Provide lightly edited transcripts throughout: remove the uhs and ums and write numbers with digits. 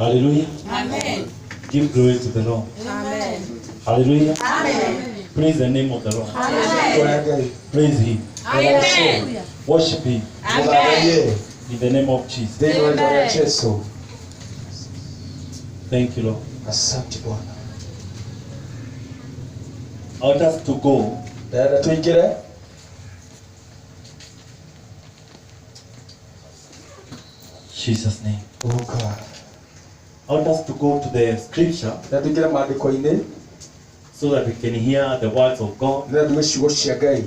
Hallelujah. Amen. Give glory to the Lord. Amen. Hallelujah. Amen. Praise the name of the Lord. Amen. Praise Him. Amen. Worship Him. Amen. In the name of Jesus. Amen. Thank you, Lord. Asante Bwana. I want us to go. Dada tuingie. Jesus' name. Oh God. I want us to go to the scripture Dada tuingie maandiko-inĩ so that we can hear the words of God. na tuwe ciugo cia Ngai.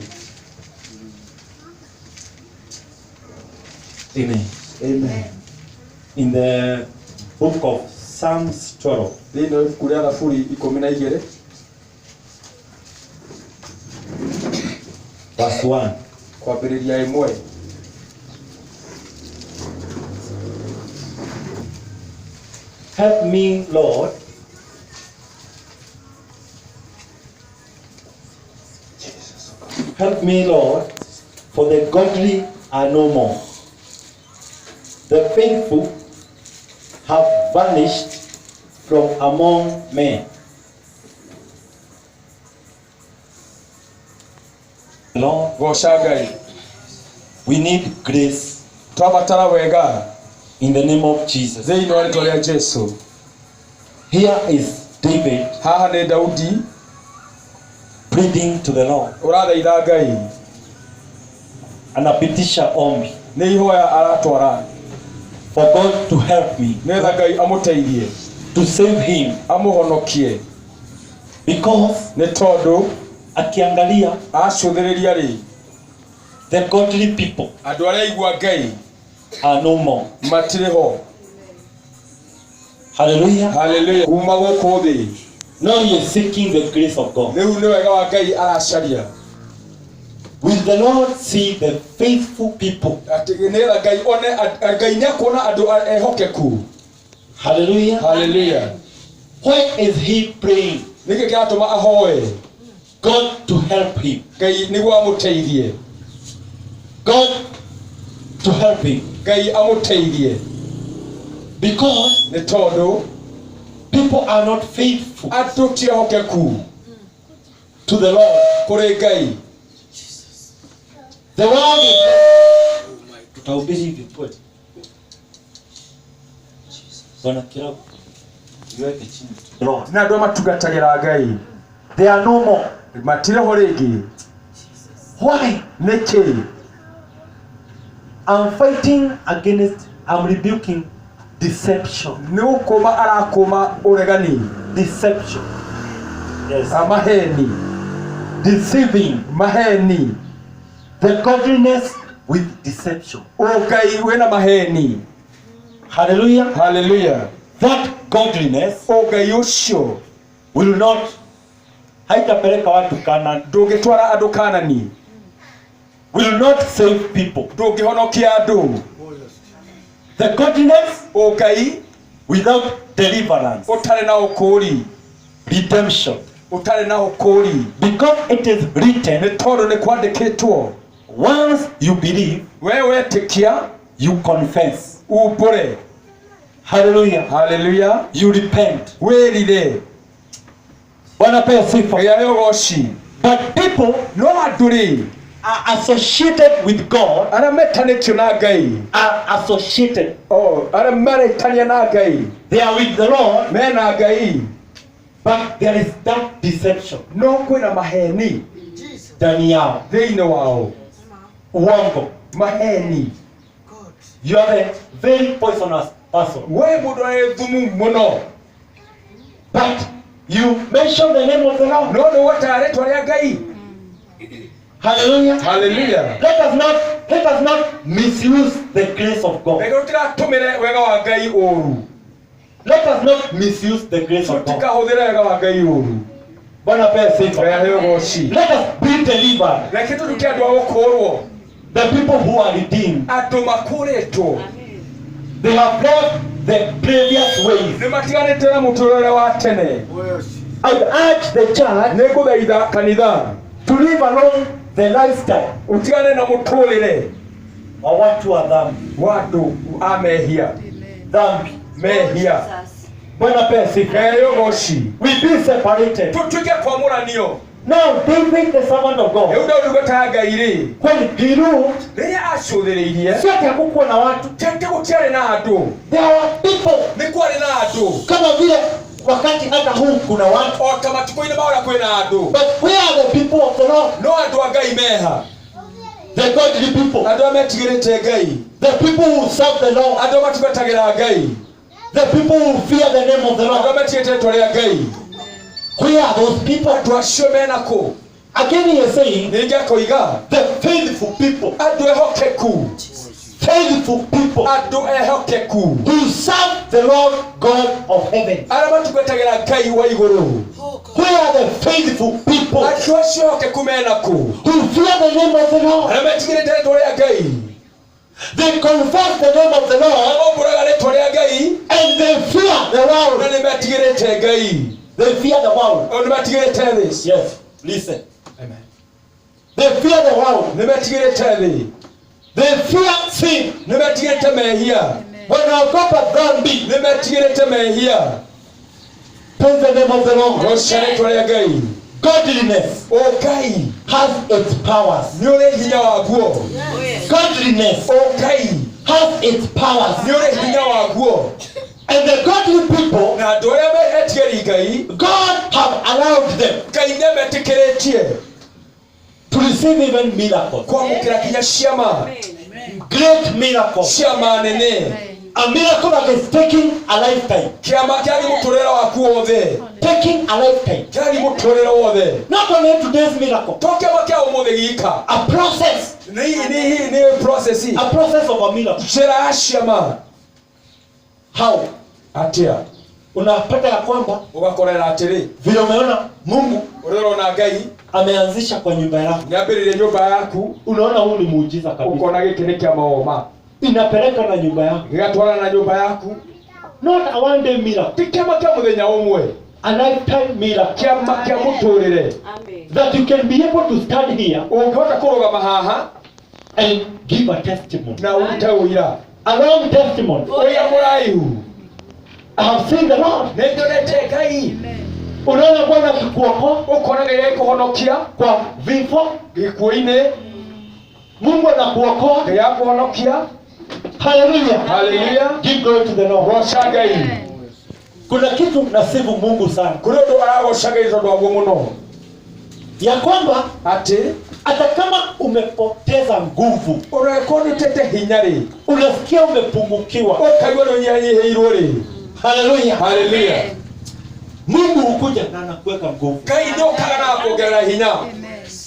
Amen. Amen. In the book of Psalms 12, Thĩinĩ wa ibuku rĩa Thaburi 12 verse 1. kwambĩrĩria 1. Help me, Lord, help me, Lord, for the godly are no more. The faithful have vanished from among men. Lord, Goca Ngai. we need grace Twabatara wega in the name of Jesus. thĩinĩ wa rĩĩtwa rĩa Jesũ. Here is David Haha nĩ Daudi pleading to the Lord. ũrathaitha Ngai. Anapitisha ombi Nĩ ihoya aratwara for God to help me, nĩgetha Ngai amũteithie, to save him, amũhonokie, because nĩ tondũ akiangalia acũthĩrĩria rĩ the godly people andũ arĩa aigua Ngai are no more. matirĩ ho. Hallelujah. Hallelujah. Kuma gũkũ thĩ Now he is seeking the grace of God. rĩu nĩ wega wa Ngai aracaria. Will the Lord see the faithful people? Atĩ nĩgetha Ngai one Ngai nĩakuona andũ ehokeku. Hallelujah. Hallelujah. Why is he praying Nĩkĩ kĩratũma ahoe God to help him? Ngai nĩguo amũteithie. God to help him. Ngai amũteithie. Because Nĩ tondũ people are not faithful andũ ti ehokeku to the Lord. kũrĩ Ngai. The world is tutahubiri hivi kweli. Bwana kirabu. Iweke chini. Lord. Na andũ matungatagĩra Ngai They are no more. matirĩ ho rĩngĩ. Why? Nĩkĩ? I'm fighting against, I'm rebuking deception. Nĩ gũkũma arakũma ũregani. Deception. Yes. Maheni. Deceiving. Maheni. The godliness with deception. Ngai wĩna maheni. Hallelujah. Hallelujah. That godliness Ngai ũcio will not haitapeleka watu Canaan. ndũngĩtwara andũ Kanani. Will not save people. Ndũngĩhonokia andũ. The godliness Ngai without deliverance. ũtarĩ na ũkũũri. Redemption. Ũtarĩ na ũkũũri. Because it is written, Nĩ tondũ nĩ kwandĩkĩtwo. once you believe, Wee wetĩkia you confess. umbũre. Hallelujah. Hallelujah. You repent. Wĩrire. Bwana pewe sifa. Ngai arĩ ũgooci. But people No andũ rĩ are associated with God, arĩa metanĩtio na Ngai. are associated. Arĩa maretania na Ngai. They are with the Lord, Mena Ngai. but there is that deception. No kwĩna maheni Ndani yao. thĩinĩ wao. Uongo. Maheni. You are a very poisonous person. Wee mũndũ arĩ thumu mũno. But you mention the name of the Lord. No nĩ wataara rĩĩtwa rĩa Ngai. Hallelujah. Hallelujah. Let us not misuse the grace of God. Reke tũtigatũmĩre wega wa Ngai ũũru. Let us not misuse the grace of God. Tũtikahũthĩre wega wa Ngai ũũru. Bwana pewe sifa. Ngai arĩ ũgooci. Let us be delivered. Reke tũtuĩke andũ a gũkũũrwo. The people who are redeemed, Andũ makũũrĩtwo. they have left the previous ways. Nĩ matiganĩte na mũtũũrĩre wa tene. I urge the church Nĩ ngũthaitha kanitha to live along the lifestyle ũtigane na mũtũũrĩre wa watu wa dhambi. wa andũ a mehia. dhambi. mehia Bwana pesi. eyo goshi We be separated. tutuke kwa muranio Now David, the servant of God, euda uligotagaire when he ruled, rĩrĩa acũthĩrĩirie sio ati hakukuwa na watu. tete gũtiarĩ na andũ There were people. nĩ kwarĩ na andũ Kama vile wakati hata huu kuna watu. o ta matukũ-inĩ maũrĩa kwĩna andũ But where are the people of the Lord? no andũ a Ngai meha The godly people. andũ arĩa metigĩrĩte Ngai The people who serve the Lord. andũ matungatagĩra Ngai The people who fear the name of the andũ Lord. arĩa metigĩrĩte rĩĩtwa rĩa Ngai Where are those people? andũ acio mena kũ Again he is saying, ningĩ akoiga the faithful people. andũ ehokeku Faithful people andũ ehokeku who serve the Lord God of heaven. arĩa matungatagĩra Ngai wa igũrũ Where are the faithful people andũ acio ehokeku mena kũ who fear the name of the Lord? arĩa metigĩrĩte rĩĩtwa rĩa Ngai They confess the name of the Lord maũmbũraga rĩĩtwa rĩa Ngai and they fear the na world. nĩ metigĩrĩte Ngai They fear the world. o nĩ metigĩrĩte thĩ Yes, listen. Amen. They fear the world. nĩ metigĩrĩte thĩ They fear sin. nĩ metigĩrĩte mehia Wanaogopa dhambi. nĩ metigĩrĩte mehia Praise the name of the Lord. goca rĩĩtwa rĩa Ngai Godliness o Ngai has its powers. nĩ ũrĩ hinya waguo Godliness o Ngai has its powers. nĩ ũrĩ hinya waguo And the godly people, na andũ arĩa metigĩri Ngai God have allowed them Ngai nĩ metĩkĩrĩtie to receive even miracles. kwamũkĩra kinya ciama Great miracles. ciama nene A miracle that is taking a lifetime. kĩama kĩarĩ mũtũrĩre waku wothe Taking a lifetime. kĩarĩ mũtũrĩre wothe Not only today's miracle. to kĩama kĩa ũmũthĩ gĩika A process. nĩ process A process of a miracle. njĩra ya ciama How? atĩa Unapata ya kwamba ũgakorera atĩrĩ vile umeona Mungu ũrĩrona Ngai ameanzisha kwa nyumba yako. nĩambĩrĩirie nyũmba yaku Unaona huu ni muujiza kabisa. ũkona gĩkĩ nĩ kĩama oma Inapeleka na nyumba yako. gĩgatwarana na nyũmba yaku Not a one day miracle. ti kĩama kĩa mũthenya ũmwe A lifetime miracle. kĩama kĩa mũtũrĩre That you can be able to stand here ũngĩhota kũrũgama haha and give a testimony. na ũrute ũira A long testimony. ũira mũraihu I have seen the Lord. nĩndonete Ngai Unaona Bwana akikuokoa ũkona Ngai agĩkũhonokia kwa vifo. gĩkuũ-inĩ Mungu anakuokoa. Ngai agũhonokia Hallelujah. haleluya Give glory to the Lord. goca Ngai Kuna kitu nasifu Mungu sana. kũrĩ ũndũ aragoca Ngai tondũ waguo mũno Ya kwamba atĩ hata kama umepoteza nguvu, ũrĩkorwo nĩũtete hinya rĩ unasikia umepungukiwa. ũkaigua nĩũnyihanyihĩirwo rĩ Hallelujah. haleluya Mungu hukuja na anakuweka nguvu. Ngai nĩũkaga na kuongerera hinya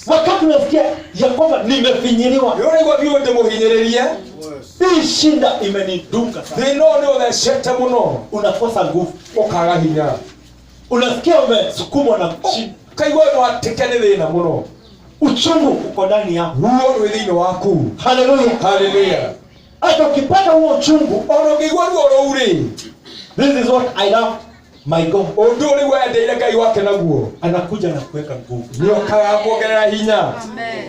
Wakati unasikia ya kwamba nimefinyiliwa, nĩũraigua biũ ndĩmũhinyĩrĩrie hii shinda imenidunga sana, thĩna ũyũ nĩũthecete mũno unakosa nguvu. ũkaga hinya Unasikia umesukumwa na shinda, kaigua watĩke nĩ thĩna mũno uchungu uko ndani yako. ruo rwĩ thĩinĩ waku Hallelujah. haleluya Hata ukipata huo uchungu, ona ũngĩigua ruo rũu rĩ this is what I love my God. ũndũ ũrĩ wendeire Ngai wake naguo Anakuja na kuweka nguvu. nĩũkaga kuongerera hinya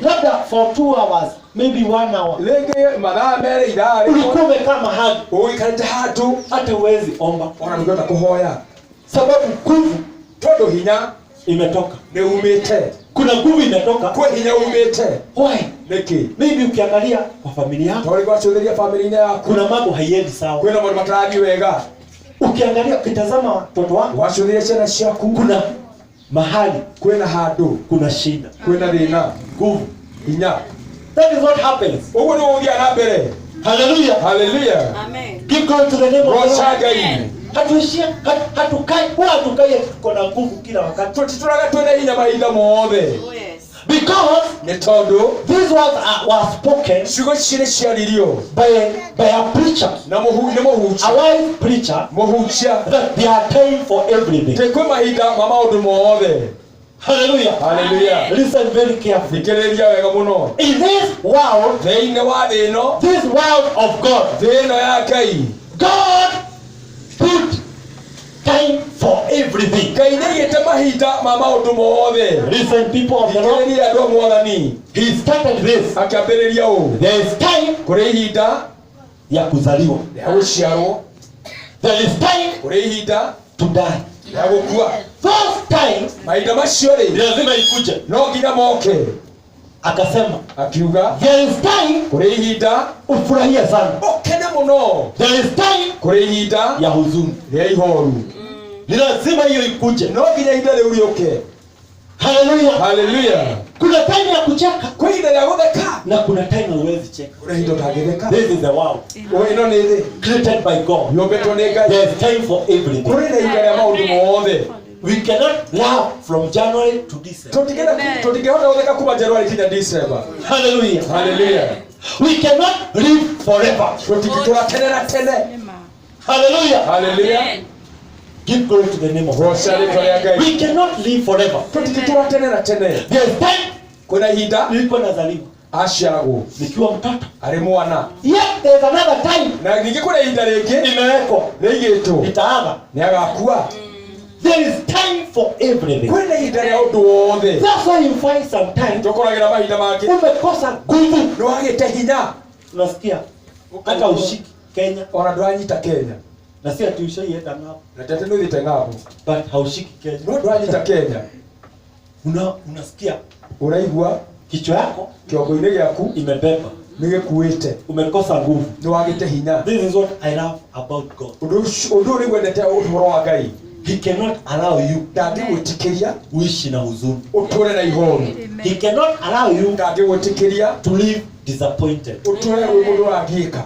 Labda for 2 hours, maybe 1 hour. rĩngĩ mathaa merĩ ithaa Ulikuwa umekaa mahali ũgĩikarĩte handũ hata huwezi omba, ona ndũngĩhota kũhoya sababu nguvu tondũ hinya imetoka. nĩ umĩte Kuna nguvu imetoka. kwĩ hinya umĩte Why? nĩkĩ Maybe ukiangalia kwa familia yako, tondũ gwacũthĩria famĩlĩ-inĩ yaku kuna mambo haiendi sawa. kwĩna maũndũ matarathiĩ wega Ukiangalia, ukitazama watoto wako, gwacũthĩria ciana ciaku kuna mahali kwĩna handũ kuna shida, kwĩna thĩna nguvu. hinya That is what happens. ũguo nĩ gũthiaga na mbere Hallelujah. haleluya Give glory to the name of the goca Lord. Ngai Hatuishia, hatukai, huwa hatukai ati tuko na nguvu kila wakati. tũtitũraga twĩna hinya mahinda mothe Because nĩ tondũ these words were spoken ciugo ici nĩ ciaririo by a preacher, na nĩ mũhunjia a wise preacher, mũhunjia that there are time for everything. tĩ kwĩ mahinda ma maũndũ mothe Hallelujah. haleluya Listen very carefully. thikĩrĩria wega mũno In this world, thĩinĩ wa thĩ ĩno this world of God, thĩ ĩno ya Ngai God put time for everything. Ngai nĩaigĩte mahinda ma maũndũ mothe Listen, people of the Lord, thikĩrĩria andũ a Mwathani He started this. akĩambĩrĩria ũũ There is time kũrĩ ihinda ya kuzaliwa. rĩa gũciarwo There is time kuri ihinda to die. ya gukua. Those times Mahinda macio rĩ lazima ikuje. no nginya moke. Akasema Akiuga there is time kuri ihinda ufurahie sana. ukene muno. There is time Kuri ihinda ya huzuni. rĩa ihoru. Ni lazima hiyo ikuje. No nginya ihinda rĩu rĩũke. Hallelujah. Hallelujah. Kuna time ya kucheka Kwĩ ihinda rĩa gũtheka. na kuna time huwezi cheka. Kũrĩ ihinda ũtangĩtheka. This is the world Ĩno nĩ thĩ created by God. yũmbĩtwo nĩ Ngai. There is time for everything. Kũrĩ na ihinda rĩa maũndũ mothe. We cannot laugh from January to December. Tũtingĩhota gũtheka kuma January nginya December. Hallelujah. Hallelujah. We cannot live forever. Tũtingĩtũra tene na tene. Hallelujah. Hallelujah. Give glory to the name of God. Goca rĩĩtwa rĩa Ngai. We cannot live forever. Tũtingĩtũra tene na tene. There is time Kwĩna ihinda nilikuwa nazaliwa aciaragwo nikiwa mtoto. arĩ mwana. Yet there is another time Na ningĩ kwĩna ihinda rĩngĩ imewekwa rĩigĩtwo nitaaga. nĩ agakua. There is time for everything. Kwĩna ihinda rĩa ũndũ wothe. That's why you find sometimes Tũkoragĩra mahinda mangĩ umekosa nguvu. nĩ wagĩte hinya Unasikia hata ushiki Kenya ona ndwanyita Kenya. na si ati ushaienda ng'ambo Na tete nĩ ũthiĩte ng'ambo but haushiki Kenya. no ndwanyita Kenya. Unasikia Ũraigua kichwa yako kĩongo-inĩ gĩaku imebeba, nĩ gĩkuĩte, umekosa nguvu. nĩ wagĩte hinya. This is what I love about God. Ũndũ ũyũ nĩgwendete ũhoro wa Ngai. He cannot allow you Ndangĩgwĩtĩkĩria uishi na huzuni. ũtũũre na ihoru. He cannot allow you Ndangĩgwĩtĩkĩria to live disappointed. ũtũũre wĩ mũndũ ũrangĩka.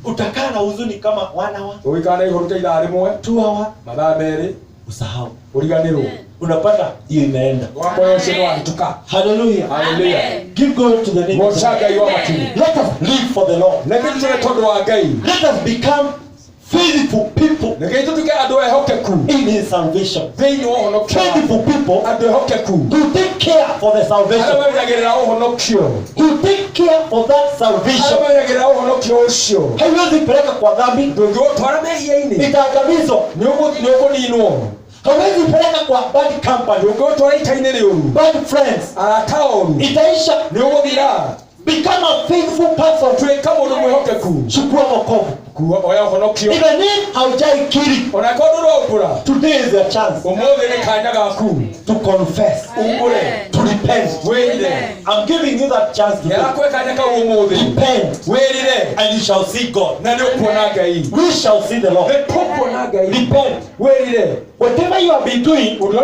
Utakaa na huzuni kama 1 hour, Ũgĩikara na ihoru ta ithaa rĩmwe, 2 hour, mathaa merĩ, usahau. ũriganĩrwo. Unapata hiyo imeenda. Wakora ũcio nĩ wahĩtũka. Hallelujah. Hallelujah. Give glory to the name of Goca God. Ngai wa makinya. Let us live for the Lord. Reke tũtũũre tondũ wa Ngai. Let us become faithful people Reke tũtuĩke andũ ehokeku in His salvation. thĩinĩ wa ũhonokio wake. Faithful people Andũ ehokeku who take care for the arĩa salvation. menyagĩrĩra ũhonokio. Who take care for that Arĩa salvation. menyagĩrĩra ũhonokio ũcio. Haiwezi peleka kwa dhambi, Ndũngĩũtwara mehia-inĩ. itaangamizwa. Nĩũkũninwo. Hawezi peleka kwa bad company, Ndũngĩũtwara ita-inĩ rĩũru. bad friends, Arata oru. itaisha. Nĩũgũthira. Become a faithful person. Tuĩka mũndũ mwĩhokeku. Chukua wokovu. Oya ũhonokio. Even if haujaikiri, Ona korwo ndũraũmbũra. today is your chance Ũmũthĩ nĩ kanya gaku. to confess, Umbũre. to repent. Wĩrire. I'm giving you that chance today. Nĩarakũhe kanya kau ũmũthĩ. Repent Wĩrire. and you shall see God. Na nĩũkuona Ngai. We shall see the Lord. Nĩtũkuona Ngai. Repent. Wĩrire. Whatever you have been doing Ũndũ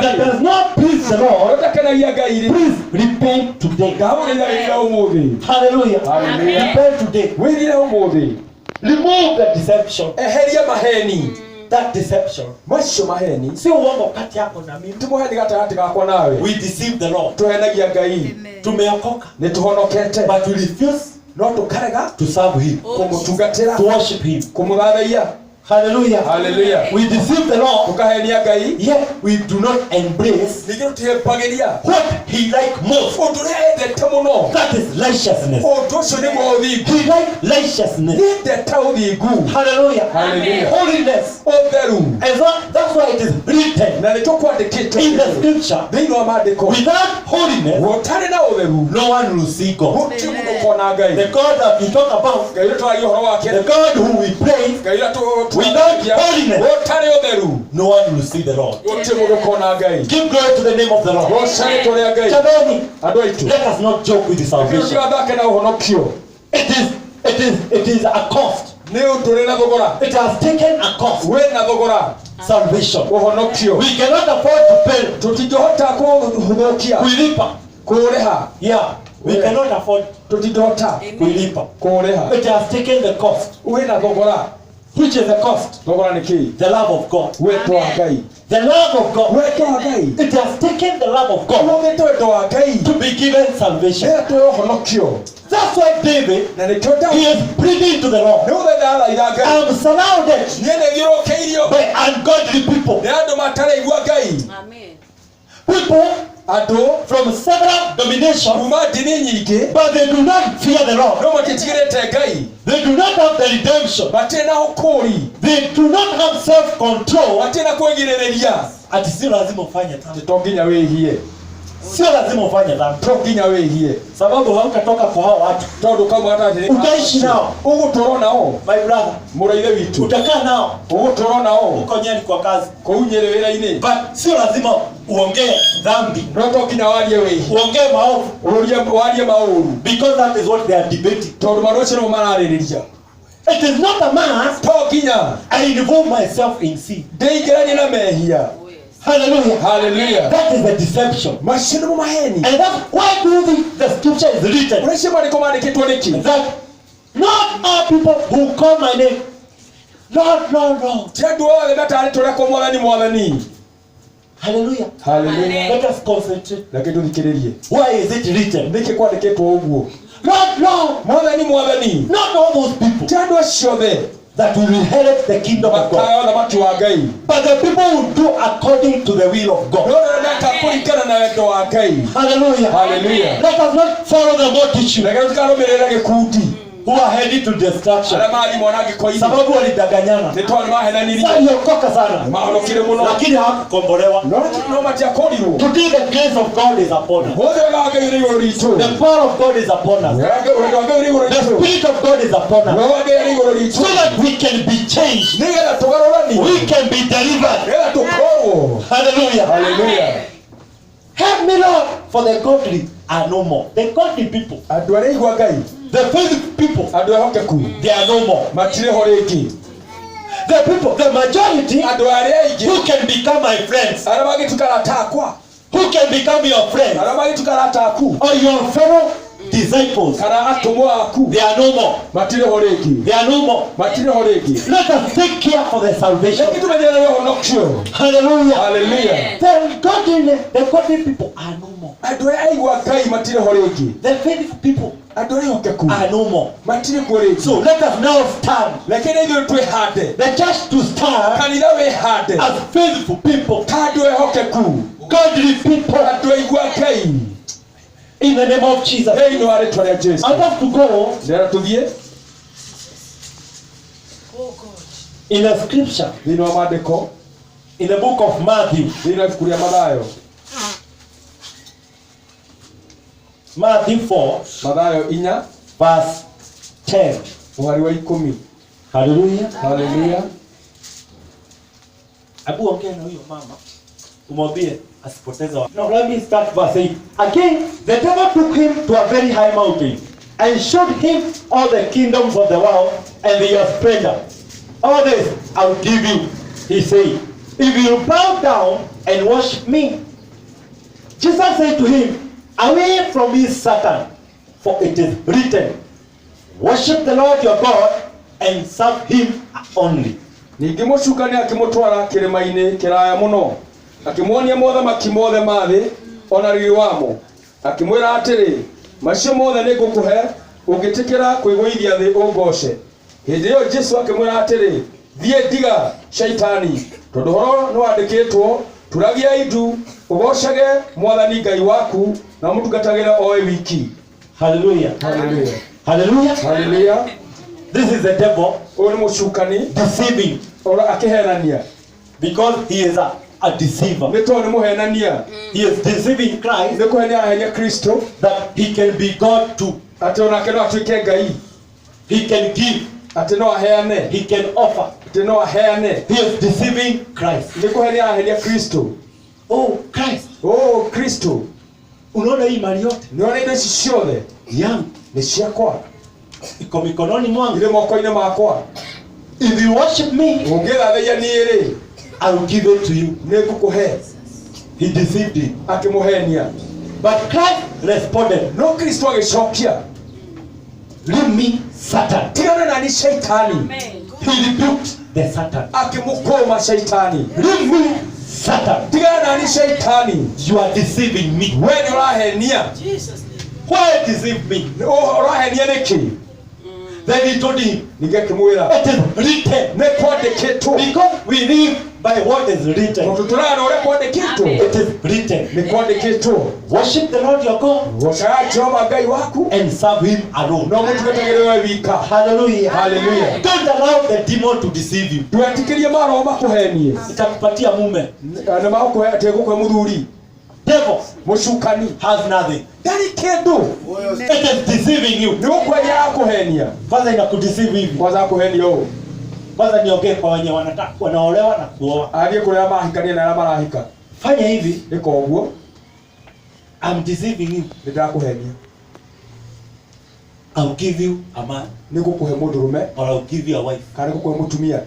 that ũrĩa does not please the Lord, ũtakenagia Ngai-rĩ. please repent today. Ndamũgeithagia ũmũthĩ. Hallelujah. Hallelujah. Repent today. Wĩrire ũmũthĩ. Remove the deception. Eheria maheni. That deception. Macio maheni. Si uongo kati yako na mimi. Ti mũheni gatagatĩ gakwa nawe. We deceive the Lord. Tũhenagia Ngai. Tumeokoka, Nĩtũhonokete. but we refuse No tũkarega to serve Him, kũmũtungatĩra. to worship Him. Kũmũthathaiya. Hallelujah. Hallelujah. We deceive the Lord, Tũkahenia Ngai. yet we do not embrace Ningĩ tũtihĩmbagĩria what He like most. ũndũ ũrĩa endete mũno. That is righteousness. Ũndũ ũcio nĩguo ũthingu. He like righteousness. Nĩendete ũthingu. Hallelujah. Hallelujah. Holiness. Ũtheru. And that's why it is written Na nĩkĩo kwandĩkĩtwo in the scripture. thĩinĩ wa maandĩko. Without holiness, Gũtarĩ na ũtheru. no one will see God. Gũtirĩ mũndũ ũkona Ngai. The God that we talk about, Ngai ũrĩa tũragia ũhoro wake. the God who we praise, Ngai ũrĩa Without holiness. gũtarĩ ũtheru. no one will see the Lord. Gũtirĩ mũndũ ũkona Ngai. Give glory to the name of the Lord. Goca rĩĩtwa rĩa Ngai. Jamani, Andũ aitũ. let us not joke with the salvation. Tũtigathake na ũhonokio. It is a cost. Nĩ ũndũ ũrĩ na thogora. It has taken a cost. Wĩ na thogora. Salvation. Ũhonokio. We cannot afford to pay. Tũtingĩhota kũhũthũkia. Kuilipa. Kũrĩha. Yeah, we Yeah. cannot afford Tũtingĩhota kuilipa. kũrĩha. It has taken the cost. Wĩ na thogora. Which is the cost? Thogora nĩ kĩĩ? The love of God. Wendo wa Ngai. The love of God. Wendo wa Ngai. It has taken the love of God Ũhũthĩte wendo wa Ngai. to be given salvation. Nĩatuoe ũhonokio. That's why David, Na nĩkĩo he Daudi is pleading to the Lord. nĩũthaitha araitha Ngai. I'm surrounded Niĩ nĩthiũrũrũkĩirio by ungodly people. nĩ andũ mataraigua Ngai. People Andũ from several dominations, kuma ndini nyingĩ but they do not fear the Lord. no matitigĩrĩte Ngai. They do not have the redemption. Matirĩ na ũkũũri. They do not have self-control. Matirĩ na kwĩgirĩrĩria. Ati si lazima ufanye tano. To nginya wĩhie. Sio lazima ufanye dhambi. to nginya wĩhie Sababu hautatoka kwa hao watu. tondũ kamwe atĩ Utaishi nao. ũgũtũũra nao My brother, mũraithe witũ utakaa nao. ũgũtũũra nao Uko Nyeri kwa kazi. kũu Nyeri wĩra-inĩ But sio lazima uongee dhambi. no to nginya warie wĩhie Uongee maovu. warie maũru Because that is what they are debating. tondũ maũndũ acio nĩmo mararĩrĩria It is not a must to nginya I involve myself in sin. ndĩingĩranie na mehia. Hallelujah. Hallelujah. That is a deception. macio nĩmo maheni And that's why do you think the scripture is written? ũrĩa maandĩko mandĩkĩtwo nĩkĩ That not all people who call my name, Lord, Lord, Lord. ti andũ othe matarĩtwo ũrĩa mwathani mwathani. Hallelujah. Hallelujah. Let us concentrate. Reke tũthikĩrĩrie Why is it written? nĩkĩ kwandĩkĩtwo ũguo Lord, Lord. mwathani mwathani. Not all those people ti andũ acio othe that will inherit the kingdom of God, makaya thamaki wa Ngai but the people who do according to the will of no God. rĩrĩa meka kũringana na wendo wa Ngai. Hallelujah. Hallelujah. Let us not follow the multitude reke tũtikarũmĩrĩre gĩkundi who are heading to destruction. arĩa marathiĩ mwanangĩko-inĩ Sababu walidanganyana. nĩ tondũ nĩmahenanirie Waliokoka sana. mahonokire mũno Lakini hawakukombolewa. no matiakorirwo. Today the grace of God is upon us. Wothe wega wa Ngai ũrĩ igũrũ ritũ. The power of God is upon us. Wendo wa Ngai ũrĩ igũrũ The ritũ. spirit of God is upon us. Roho wa Ngai ũrĩ igũrũ ritũ. So that we can be changed. nĩgetha tũgarũranio We can be delivered. nĩgetha tũkorwo. Hallelujah. Hallelujah. Help me, Lord, for the godly are no more. The godly people, andũ arĩa igua Ngai the faithful people, andũ ehokeku they are no more. matirĩ ho rĩngĩ. The people, the majority andũ arĩa aingĩ who can become my friends, arĩa magĩtukana atakwa who can become your friends, arĩa magĩtukana ataku or your fellow disciples, kana atũmwo aku they are no more. matirĩ ho rĩngĩ. They are no more. matirĩ ho rĩngĩ. Let us take care for the salvation. reke tũmenyerere ũhonokio. Hallelujah. Hallelujah. The godly people are no more. andũ arĩa aigua Ngai matirĩ ho rĩngĩ. The faithful people andũ arĩa ehokeku are no more. matirĩ kuo rĩngĩ. So let us now stand. reke na ithuĩ twĩhande. The church to stand kanitha wĩhande as faithful people, ta andũ ehokeku. godly people, andũ aigua Ngai in the name of Jesus. thĩinĩ wa rĩtwa rĩa Jesũ. I want to go ndĩra tũthiĩ in the scripture, thĩinĩ wa maandĩko in the book of Matthew. thĩinĩ wa ibuku rĩa Mathayo. Matthew 4, Mathayo 4 verse 10. mũhari wa 10. Hallelujah. Hallelujah. Abu ongea na huyo mama. Umwambie asipoteze wakati. Now let me start verse 8. Again, the devil took him to a very high mountain and showed him all the kingdoms of the world and their splendor. All this I will give you, he said, if you bow down and worship me. Jesus said to him, away from me, Satan, for it is written, worship the Lord your God and serve him only. Ningĩ mũcukani akĩmũtwara kĩrĩma-inĩ kĩraya mũno, akĩmuonia mothamaki mothe ma thĩ ona riri wamo, akĩmwĩra atĩrĩ, macio mothe nĩngũkũhe ũngĩtĩkĩra kwĩgũithia thĩ ũngooce. Hĩndĩ ĩyo Jesũ akĩmwĩra atĩrĩ, thiĩ ndiga Shaitani, tondũ ũhoro nĩwandĩkĩtwo, turagiai ndu ũgocage Mwathani Ngai waku na mũtungatagĩre owe wiki. Hallelujah. Hallelujah. Hallelujah. Hallelujah. This is the devil Ũyũ nĩ mũcukani deceiving, akĩhenania, because he is a deceiver. nĩ tondũ nĩ mũhenania. He is deceiving Christ nĩ kũhenia ahenia Kristo that he can be God too. atĩ onake no atuĩke Ngai, He can give, atĩ no aheane, he can offer. atĩ no aheane. He is deceiving Christ. nĩ kũhenia ahenia Kristo. Oh, Christ. Oh Kristo, Unaona hii mali yote nĩona indo ici ciothe yangu nĩ ciakwa, iko mikononi mwangu. irĩ moko-inĩ makwa. If you worship me, ũngĩthathaiya niĩ-rĩ, I will give it to you. nĩ ngũkũhe. He deceived him. Akĩmũhenia. But Christ responded, No Kristo agĩcokia, leave me, Satan. tigana nani Shaitani. He rebuked the Satan. Akĩmũkũma Shaitani. Leave me, Satan. Tigana nani Shaitani. You are deceiving me. We nĩ ũrahenia. Why deceive me? Ũrahenia nĩkĩ? Then he told him, Ningĩ akĩmwĩra, it is written. nĩ kwandĩkĩtwo. Because we live by what is written. Tondũ tũrarora ũrĩa kwandĩkĩtwo. It is written. Nĩ kwandĩkĩtwo. Worship the Lord your God Gocaga Jehova Ngai waku and serve him alone. no mũtungatagĩre we wika. Hallelujah. Hallelujah. Don't allow the demon to deceive you. Ndũgetĩkĩrie maroho makũhenie. Itakupatia mume. Na magũkũhe atĩ gũkũhe mũthuri. devil mucukani has nothing. ndari kindu It is deceiving you. ni ukwenya akuhenia Kwanza inakudeceive hivi. kwanza akuhenia u Kwanza niongee kwa wenye wanataka wanaolewa na kuoa. athie kuria mahikania na aria marahika Fanya hivi, iko uguo I'm deceiving you. nindirakuhenia I'll give you a man nigukuhe mundurume or I'll give you a wife. kana nigukuhe mutumia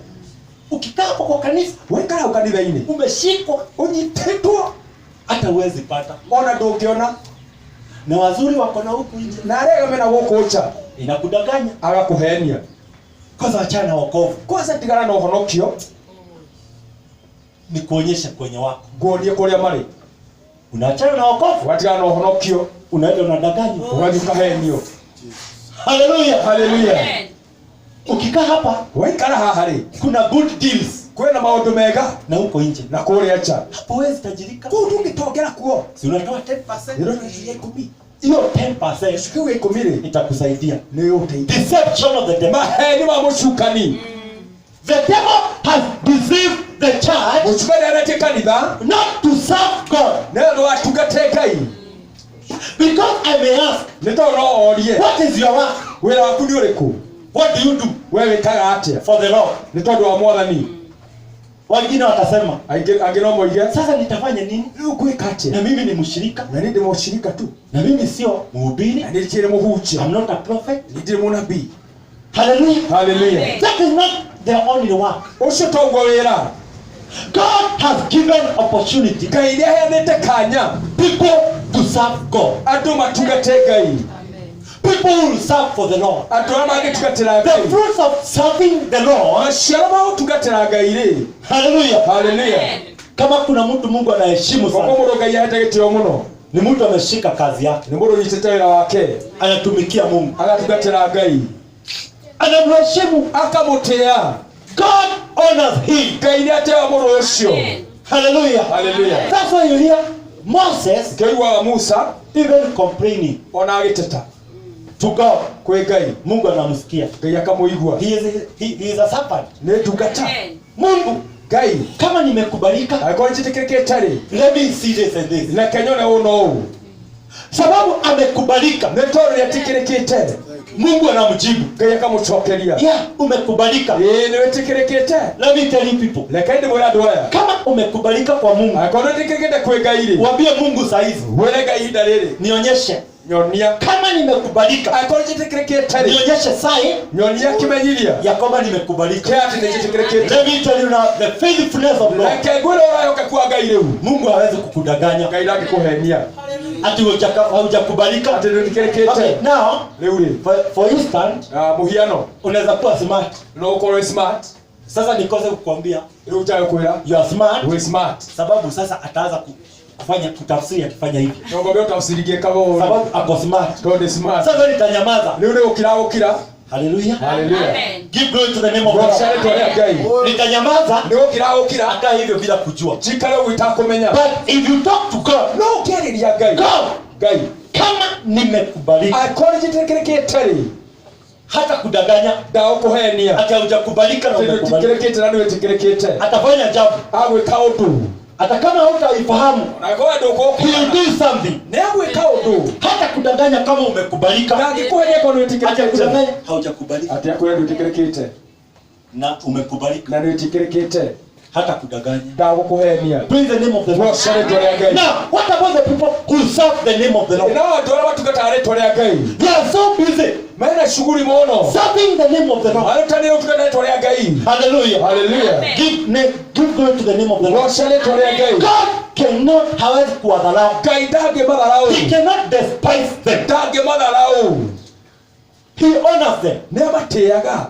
Ukikaa hapo kwa kanisa waikara hau kanitha-ini umeshikwa, unyititwo hata uwezi pata. ona ndungiona Na wazuri wako na huku nje, na aria mena guku nja inakudanganya. agakuhenia Kwanza achana na wokovu, kwanza tigana na uhonokio ni kuonyesha kwenye wako. nguonie kuria mari Unaachana na wokovu, watigana na uhonokio unaenda unadanganywa. ugathi ukahenio Haleluya. haleluya Ukikaa hapa waikara haha ri kuna good deals, kwina maundu mega na huko nje na kuria nja hapo huwezi tajirika. kuu ndungitongera kuo Si unatoa 10%? nirona ikumi Hiyo 10% kiu ikumi ri itakusaidia. ni uteithia Deception of the devil. maheni ma mucukani The devil has deceived the church mucukani arete kanitha not to serve God. nendo atungate ngai Because I may ask, nĩ tondũ no orie what is your work? wĩra waku nĩ ũrĩkũ What do you do we wĩkaga atĩa for the Lord? nĩ tondũ wa mwathani Wengine watasema, angĩ no moige sasa nitafanya nini? rĩu ngwĩka atĩa Na mimi ni mshirika, na nĩ ndĩ mũcirika tu na mimi sio mhubiri. na nĩ ndĩkĩrĩ mũhunjia I'm not a prophet. nĩ ndĩrĩ mũnabii Hallelujah. haleluya That is not the only work. ũcio toguo wĩra God has given opportunity ngai nĩ aheanĩte kanya people to serve God. andũ matungate ngai People who will serve for the Lord. andũ arĩa mangĩtungatĩra The ngai fruits of serving the Lord. maciaro ma gũtungatĩra ngai rĩ Hallelujah. haleluya Kama kuna mtu Mungu anaheshimu koguo sana, mũndũ ngai ahete gĩtĩo mũno ni mtu ameshika kazi yake, nĩ mũndũ ũnyitĩte wĩra wake anatumikia Mungu, agatungatĩra ngai anamheshimu. akamũtĩa God honors him. ngai nĩ atĩaga mũndũ ũcio Hallelujah. haleluya That's why you hear Moses kĩoiguaga musa even complaining ona agĩteta to God. kwĩ ngai Mungu anamsikia. ngai akamũigua He is a servant. nĩ ndungata Mungu, ngai kama nimekubalika, angĩkorwo njĩtĩkĩrĩkĩte rĩ let me see this and this. reke nyone ũũ na ũũ Sababu amekubalika, nĩ tondũ nĩetĩkĩrĩkĩte Mungu anamjibu. ngai akamũcokeria Yeah, umekubalika. ĩĩ nĩ wĩtĩkĩrĩkĩte Let me tell you people, reke ndĩmwĩre andũ aya kama umekubalika kwa Mungu, angĩkorwo nĩwĩtĩkĩrĩkĩte kwĩ ngai rĩ waambie Mungu saizi, wĩre ngai ihinda rĩrĩ nionyeshe nyonia kama nimekubalika, angĩkorwo njĩtĩkĩrĩkĩte rĩ nionyeshe sai nyonia kĩmenyithia ya kwamba nimekubalika. kĩa atĩ nĩnjĩtĩkĩrĩkĩte Let me tell you now, the faithfulness of God. reke ngwĩre ũrayoka kwa ngai rĩu Mungu hawezi kukudanganya ngai ndangĩkũhenia ati haujakubalika. atĩ nĩwĩtĩkĩrĩkĩte Okay, now rĩu rĩ for instance, mũhiano unaweza kuwa smart. no ũkorwo wĩ smart Sasa nikose kukwambia rĩu njage kwĩra you are smart, wĩ smart sababu sasa ataanza kufanya kutafsiri akifanya hivi, nongombe ũtafsiri ngĩkaga ũũ sababu ako smart. tondũ ndĩ smart Sasa nitanyamaza. rĩu nĩgũkira Hallelujah. haleluya Give glory to the name of God. rocare twarĩa ngai Nitanyamaza nĩgũkira hata hivyo bila kujua. njikare ũguo itakũmenya But if you talk to God, no ũkĩarĩria ngai God, ngai kama nimekubalika, angĩkorwo njĩtĩkĩrĩkĩte rĩ hata kudanganya ndagũkũhenia ati haujakubalika na atĩ umekubalika, nĩwĩtĩkĩrĩkĩte na nĩwĩtĩkĩrĩkĩte atafanya jambo agwĩka ũndũ hata kama hautaifahamu. angĩkorwo He will ndũkũkũona do something. nĩagwĩka ũndũ Hata kudanganya kama umekubalika, na angĩkũhenia korwo hata nĩwĩtĩkĩrĩkĩte kudanganya haujakubalika atĩ akwĩra ndwĩtĩkĩrĩkĩte na umekubalika, na nĩwĩtĩkĩrĩkĩte hata kudanganya. ndagũkũhenia Praise the name of the Lord. rocare twarĩa ngai Now, what about the people who serve the name of the Lord? no andũ arĩa matungataga rĩtwa rĩa ngai They are so busy mena shughuli mũno serving the name of the Lord. marutanĩre gũtungata rĩtwa rĩa ngai Hallelujah. haleluya Give glory to the name of the Lord. rocare rĩtwa rĩa ngai God cannot, hawezi kuwadharau. ngai ndangĩmatharau He cannot despise them. ndangĩmatharau He honors them. nĩamatĩaga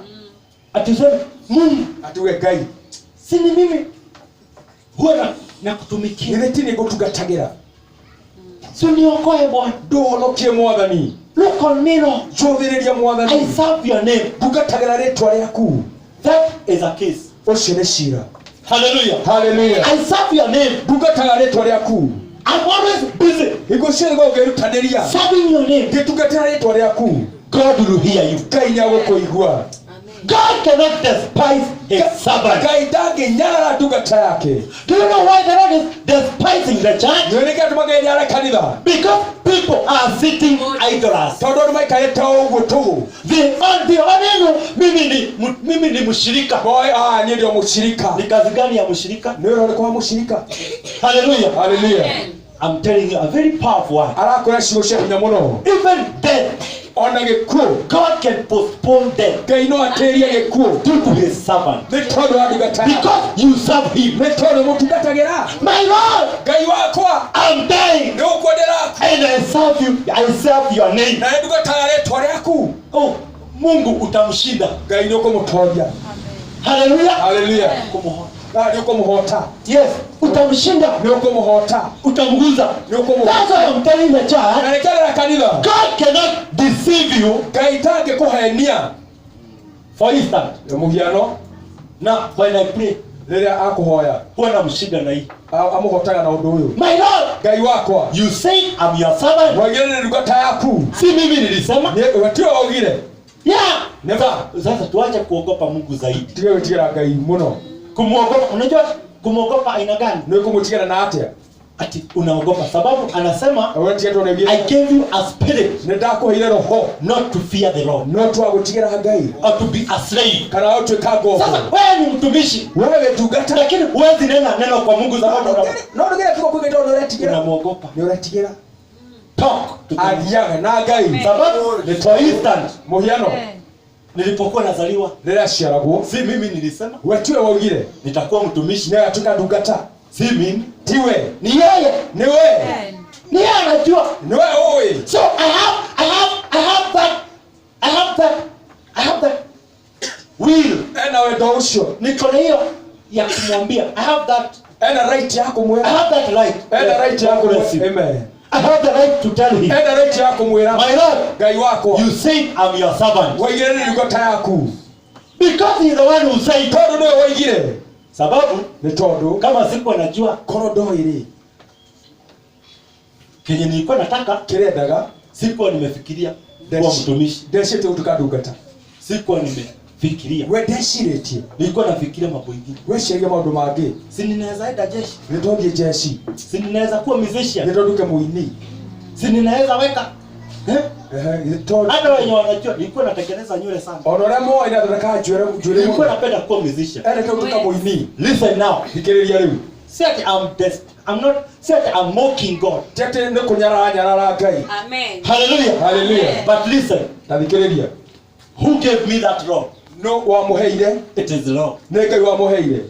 Atuseme, Mungu, atiuge ngai si ni mimi huwa nakutumikia. githĩ ti nĩngũtungatagĩra Si uniokoe Bwana. ndũhonokie mwathani Look on me, Lord. njũthĩrĩria I mwathani serve your name. ndungatagĩra rĩtwa rĩaku That is a case. ũcio nĩ cira Hallelujah. haleluya I serve your name. ndungataga rĩtwa rĩaku I'm always busy hingo ciothe go ngĩrutanĩria serving your name. ngĩtungatĩra rĩtwa rĩaku God will hear you. ngai nĩagũkũigua God cannot despise his servant. Ngai ndangĩnyarara ndungata yake. Do you know why the Lord is despising the church? Nĩũĩ nĩkĩ atũma Ngai nĩare kanitha? Because people are sitting idlers. Tondũ andũ maikarĩte o ũguo tũgũ. They only know mimi ni mshirika. Boy, niĩ ndio mũshirika. Ni kazi gani ya mshirika? Nĩ ũrĩa ũrĩkũ wa mũshirika? Hallelujah. Hallelujah. I'm telling you a very powerful one. Arakwĩra ciugo cia hinya mũno. Even death, Ona gĩkuũ. God can postpone death Ngai no atĩrie gĩkuũ. due to his servant. Nĩ tondũ wa ndungata yake. Because you serve him. Nĩ tondũ mũtungatagĩra. My Lord, Ngai wakwa. I'm dying. Nĩ ũkuo ndĩraku. And I serve your name. Na ndungataga rĩtwa rĩaku. Oh, Mungu utamshinda. Ngai nĩ ũkũmũtoria. Hallelujah. Hallelujah. Nĩ ũkũmũhota. Yes, utamshinda. Nĩ ũkũmũhota. Utamguza. Nĩ ũkũmũhota. That's why I'm telling the church, Na nĩkĩrĩra kanitha. God cannot deceive you. Ngai ndangĩkũhenia. For instance, Mũhiano, now when I pray, rĩrĩa akũhoya, huwa namshinda na hii. amũhotaga na ũndũ ũyũ. My Lord, Ngai wakwa. you say I'm your servant. Waigire nĩ ndungata yaku. Si mimi nilisema? Nĩ waugire. Yeah. Never. Sasa tuache kuogopa Mungu zaidi. Tige gwĩtigĩra Ngai mũno. Kumuogopa, unajua kumuogopa aina gani? Nĩ kũmũtigana na atĩa? Ati unaogopa sababu anasema Ũretiga I nĩ gave you a spirit nĩ ndakũheire roho. not to fear the Lord No twa gũtigĩra Ngai. or to be a slave. Kana ũtuĩka ngombo. Sasa wewe ni mtumishi Wewe ndungata. lakini huwezi neno kwa Mungu sababu No ndũgĩre kiugo kũigĩte ũndũ ũretigĩra. unamuogopa. Nĩ ũretigĩra. Talk to God. Athiaga na Ngai. Sababu for instance Mũhiano. nilipokuwa nazaliwa Rĩrĩa ciaragwo. si mimi nilisema We tiwe waugire. nitakuwa mtumishi. Nĩ atuĩka ndungata. Si mimi, Tiwe. ni yeye. Nĩ we. Ni yeye anajua. Nĩ we ũĩ. So I have that will. Ena wendo ũcio. Niko na hiyo ya kumwambia. I have Ena right ya kũmwĩra. that right. Ena right ya Bless you. kũmwĩra. Amen. I have the right to tell him, Ena right ya kũmwĩra. my Lord, Ngai wakwa. you said I'm your servant. Waigire nĩ ndungata yaku. Because he's the one who said. Tondũ nĩwe waigire. Sababu Nĩ tondũ kama sikuwa najua korwo ndoĩ-rĩ, kenye nilikuwa nataka, kĩrendaga sikuwa nimefikiria kuwa mtumishi. ndecirĩtie gũtuĩka ndungata. Sikuwa nimefikiria. We ndecirĩtie. Nilikuwa nafikiria mambo mengine. Weciaria maũndũ mangĩ. Si ninaweza enda jeshi. Nĩ tondũ jeshi. Si ninaweza kuwa musician. Nĩ tondũ nduke mũini. Si ninaweza weka. Nĩ tondũ Hata wenye wanajua nilikuwa natengeneza nywele sana. ona ũrĩa moĩ na thondeka njuĩrĩ Nilikuwa mũno. napenda kuwa musician. Ende gũtuĩka mũini. Listen now. Thikĩrĩria rĩu. See that I'm mocking God. Ti atĩ nĩ kũnyarara Ngai. Amen. Hallelujah. Hallelujah. But listen, Na thikĩrĩria. who gave me that law? No wamũheire. It is the Lord. Nĩ Ngai wamũheire.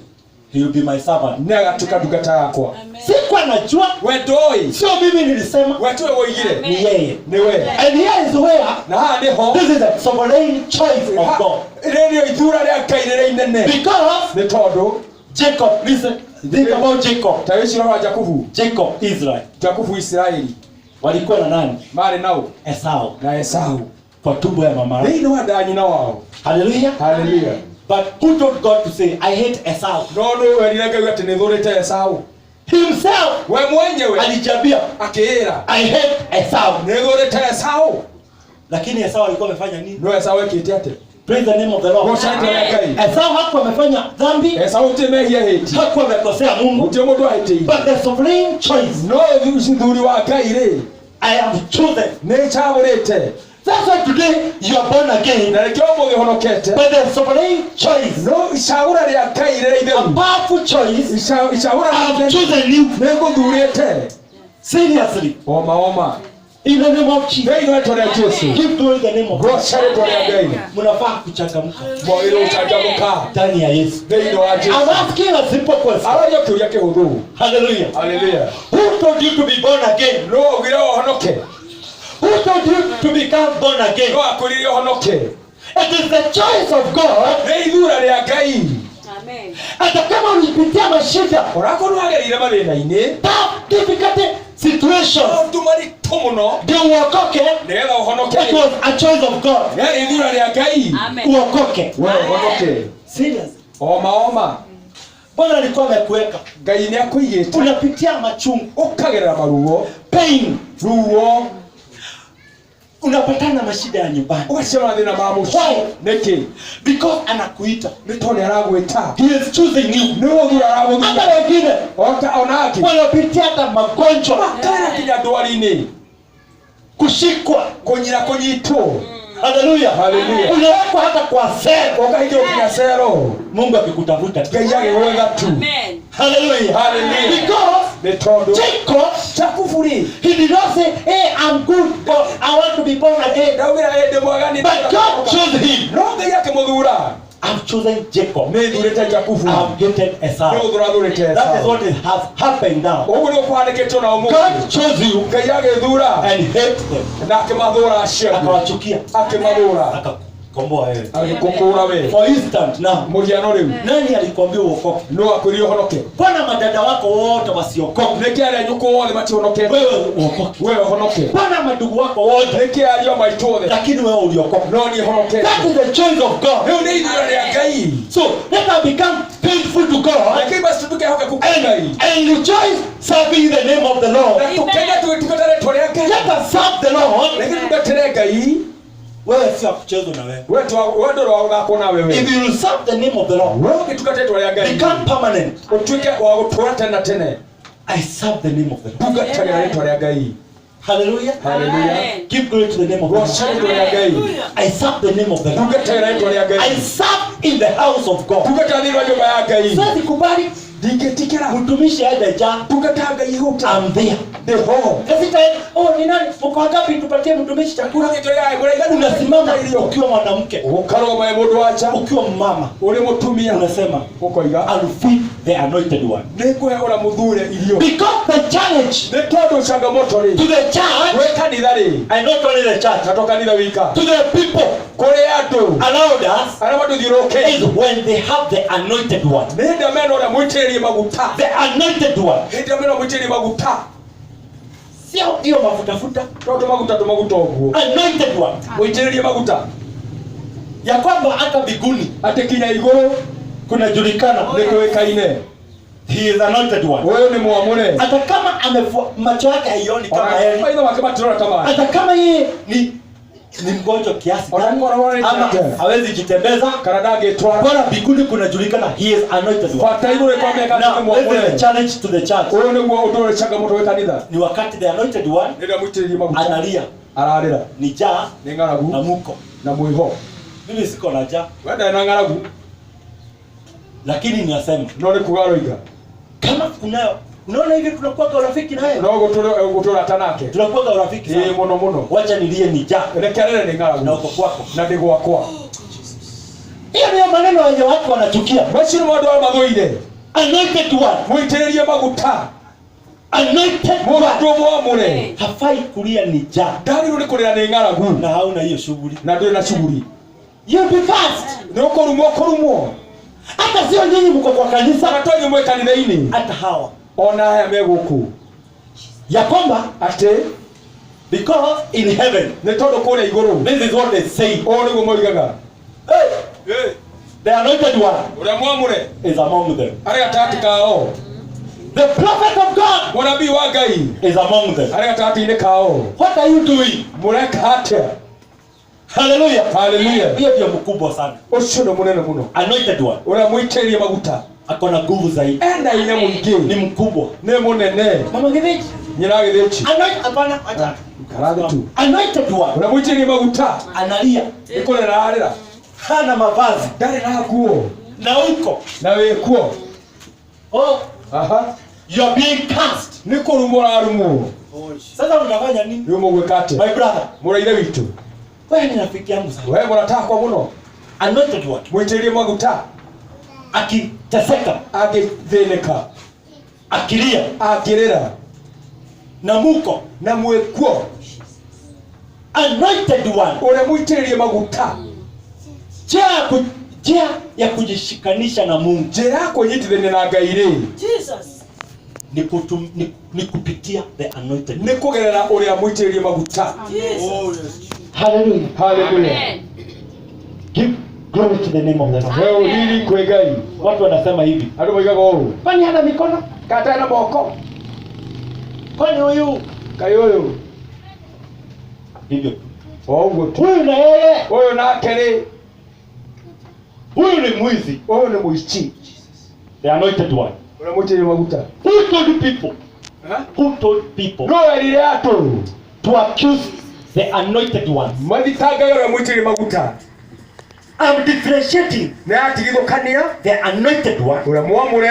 He will be my servant. Nĩ agatuĩka ndungata yakwa. Sikuwa najua. We ndũĩ. Sio mimi nilisema. We tiwe woigire. Amen. Ni yeye. Nĩ we. And here is where Na haha nĩho. this is a sovereign choice of God. Rĩrĩ nĩrĩo ithura rĩa Ngai rĩrĩa inene. Because Nĩ tondũ Jacob, listen, think about Jacob. ta wĩcira wa Jakubu. Jacob, Israel. Jakubu Israeli. Walikuwa na nani? Marĩ nao. Esau. Na Esau. Kwa tumbo ya mama yake. Thĩinĩ wa nda nyina wao. Hallelujah. Hallelujah. But who told God to say, I hate Esau? No nĩ werire Ngai atĩ nĩ thũrĩte Esau. Himself We mwenyewe alijambia, akĩĩra I hate Esau. nĩ thũrĩte Esau. Lakini Esau alikuwa amefanya nini? No Esau ekĩte atĩ. Praise the name of the Lord. Gocana rĩa Ngai. Esau hakuwa amefanya dhambi, Esau ti mehia hĩti. hakuwa amekosea Mungu. Gũtirĩ mũndũ ahĩtĩirie. But the sovereign choice, No thuri wa Ngai-rĩ I have chosen. nĩ cagũrĩte. That's why today you are born again. Na nĩkĩo ũmũthĩ ũhonokete. But the sovereign choice, No icagũra rĩa Ngai rĩrĩa a itheru. powerful choice, Icagũra I rĩa have Ngai chosen you nĩ ngũthurĩte. seriously. Oma. In the name of Jesus. Thĩinĩ wa rĩĩtwa rĩa Jesũ. Give glory the name of God. Goca rĩĩtwa rĩa Ngai. Mnafaa kuchangamka Moĩrwo ũcanjamũka. ndani ya Yesu. Thĩinĩ wa I'm Jesũ. asking a simple question. Araria kĩũria kĩhũthũ. Hallelujah. Hallelujah. Who told you to be born again? No augire ũhonoke. Who told you to become born again? No akwĩrire ũhonoke. It is the choice of God. Nĩ ithura rĩa Ngai. Amen. Hata kama ulipitia mashida, Ũrakorwo wagerire mathĩna-inĩ. tough, difficult situations, Maũndũ maritũ mũno. ndio uokoke. Nĩgetha ũhonoke. It was a choice of God. Nĩ ithura rĩa Ngai. Amen. Uokoke. We ũhonoke. Serious. Oma. Bwana alikuwa amekuweka. Ngai nĩ akũigĩte. Unapitia machungu, Ũkagerera maruo. pain, Ruo. unapatana mashida ya nyumbani. Ukasema thina ma muciĩ. Niki? Because anakuita. Nĩ tondũ aragwĩta. He is choosing you. Nĩ gũthura aragũthura. Hata wengine onake wanapitia hata magonjwa, makara kinya ndwari-inĩ, kushikwa, kũnyitwo. Haleluya. Haleluya. Unawekwa hata kwa sero. Ukahingĩrwo kinya cero. Mungu akikutafuta. Ngai agĩgwetha tu. Amen. Hallelujah. Hallelujah. Because nĩ tondũ Jacob, Jakuburi, he did not say, hey, I'm good, but I want to be born again. ndaugĩra ndĩ mwagani. But God chose him. No Ngai akĩmũthura. I've chosen Jacob. Nĩ thurĩte Jakubu. I've getting Esau. Nĩ gũthura thurĩte That is Esau. what has happened now. Ũguo nĩ ũkũhanĩkĩtwo na ũmũthĩ. God chose you Ngai agĩthura and hate them. na akĩmathũra acio. Akawachukia. Akĩmathũra. Akakomboa wewe. Agĩkũkũra we. For instance now, Mũhiano rĩu. nani alikwambia uokoke? No akwĩrire ũhonoke. Mbona madada wako wote wasiokoke? Nĩkĩ arĩa nyũkũ othe mationokete? Wewe uokoke. Wewe ũhonoke. Mbona madugu wako wote Nĩkĩ ariũ maitũ othe? lakini wewe uliokoka? No niĩ honokete. That is the choice of God. Rĩu nĩ ithura rĩa Ngai. So let us become faithful to God Lakini basi tũtũkehoka kũkũrĩ Ngai. and rejoice serving the name of the Lord. Na tũkenya tũgĩtungata rĩtwa rĩa Ngai. Let us serve the Lord. Lakini tungatĩre Ngai. Wewe si kuchezwa na wewe. Wewe ndũrĩ wa gũthakwo na wewe. If you will serve the name of the Lord, Wewe ũgĩtungata rĩtwa rĩa Ngai. become permanent. Ũtuĩke wa gũtũũra tene na tene. I serve the name of the Lord. Tungatagĩra rĩtwa rĩa Ngai. Hallelujah. Hallelujah. Amen. Give glory to the name of the Lord. Goca rĩtwa rĩa Ngai. I serve the name of the Lord. Tungatagĩra rĩtwa rĩa Ngai. I serve in the house of God. Tungata thĩinĩ wa nyũmba ya Ngai. Siwezi kubali Ndingĩtĩkĩra. mtumishi aende ja. Tungata Ngai ihũta. I'm there. Ndĩho. Kasita, ni nani? Mko wangapi tupatie mtumishi chakula? Unasimama ukiwa mwanamke, ũkarũgama wĩ mũndũ wa nja. ukiwa mama, Ũrĩ mũtumia. unasema Ũkoiga. I'll feed the anointed one. Nĩngũhe ũrĩa mũthure irio. Because the challenge Nĩ tondũ changamoto rĩ. to the church, Gwĩ kanitha rĩ. and not only the church, Na to kanitha wika. to the people Kũrĩ andũ. around us Arĩa matũthiũrũrũkĩirie. is when they have the anointed one. Nĩ hĩndĩ ĩrĩa mena ũrĩa mũitĩrĩrie maguta. The anointed one. Hĩndĩ ĩrĩa mena mũitĩrĩrie maguta. Sio hiyo mafuta. To tũmaguta ũguo. Anointed one. Mũitĩrĩrie maguta. Ya kwamba hata biguni Atĩ kinya igũrũ kunajulikana nĩ kũĩkaine. he is anointed one. Ũyũ nĩ mwamũre. Hata kama macho yake haioni kama Ona yeye. maitho make matirona ta maya. Hata kama yeye ni mgonjwa kiasi gani, ama hawezi jitembeza, Kana ndangĩtwara. bora biguni kunajulikana he is anointed one. Bata igũrũ ĩkwambĩka nĩ Now, this is the mwamũre. challenge to the church. Ũyũ nĩguo ũndũ ũrĩ changamoto gwĩ kanitha. Ni wakati the anointed one Rĩrĩa mũitĩrĩrie maguta. analia, Ararĩra. ni jaa Nĩ na ng'aragu muko. na mwĩho. Mimi siko na jaa, We ndarĩ na ng'aragu lakini ninasema no nĩ kuga roiga. kama kunayo, unaona hivi tunakuwa kwa urafiki naye, No gũtũũra ta nake. tunakuwa kwa urafiki Ĩĩ sana. mũno mũno. Wacha nilie ni jaa Reke arĩre nĩ ng'aragu. na uko kwako. Na ndĩ gwakwa. Hiyo ndio maneno yenye watu wanachukia. Macio nĩ maũndũ arĩa mathũire. Anointed one, Mũitĩrĩrie maguta. anointed one Mũndũ mwamũre. hafai kulia ni jaa Ndagĩrĩirwo nĩ kũrĩra nĩ ng'aragu. na hauna hiyo shughuli. Na ndũrĩ na shughuli. You be fast. Nĩ ũkũrumwo. Hata sio nyinyi mko kwa kanisa, Kana twanyu mwĩ kanitha-inĩ. hata hawa Ona aya me gũkũ. ya kwamba Atĩ because in heaven, nĩ tondũ kũrĩa igũrũ. this is what they say. Ũũ nĩguo moigaga. Hey, the anointed one Ũrĩa mwamũre. is among them. Arĩ gatagatĩ kao. The prophet of God Mũnabii wa Ngai. is among them. Arĩ gatagatĩ-inĩ kao. What are you doing? Mũreka atĩa? Hallelujah. Hallelujah. Hiyo ndio mkubwa sana. Ũcio nĩ mũnene mũno. Anointed one Ũrĩa mũitĩrĩrie maguta. ako na nguvu zaidi, Ena hinya mũingĩ. ni mkubwa. Nĩ mũnene. Mama Githiji, Nyina Githĩnji. hapana, acha. Karathi tu. Anointed one Ũrĩa mũitĩrĩrie maguta. analia, Nĩ kũrĩra arĩra. hana mavazi Ndarĩ na nguo. na uko Na wĩ kuo. oh, Aha. you are being cast. Nĩ kũrumwo ũrarumwo. Sasa unafanya nini? Rĩu mũgwĩka atĩa? My brother, Mũraithe witũ. wewe ni rafiki yangu sana. We mũratakwa mũno. Anointed one Mũitĩrĩrie maguta. akiteseka, Angĩthĩnĩka. akilia Angĩrĩra. na muko, Na mwĩkuo. anointed one, Ũrĩa mũitĩrĩrie maguta. njia ya kujishikanisha na Mungu Njĩra ya kwĩnyitithania na Ngai rĩ. Jesus. ni kupitia the anointed. Nĩ kũgerera ũrĩa mũitĩrĩrie maguta. Jesus. Hallelujah. Hallelujah. Amen. Give glory to the name of the Lord. Wewe ulili kwĩ Ngai. Watu wanasema hivi, Andũ moigaga ũũ. kwani hana mikono? Kata na moko. Kwani huyu Ngai ũyũ. hivyo? Oguo tu. Huyu na yeye, Huyu nake rĩ, huyu ni mwizi. huyu nĩ mũici. The anointed one. Ũrĩa mũitĩrĩrio maguta. Who told people? Who told people No erire andũ to accuse the anointed one? mathitangage ũrĩa mũitĩrĩrio maguta. I'm differentiating Nĩ atigithũkania the anointed one ũrĩa mwamũre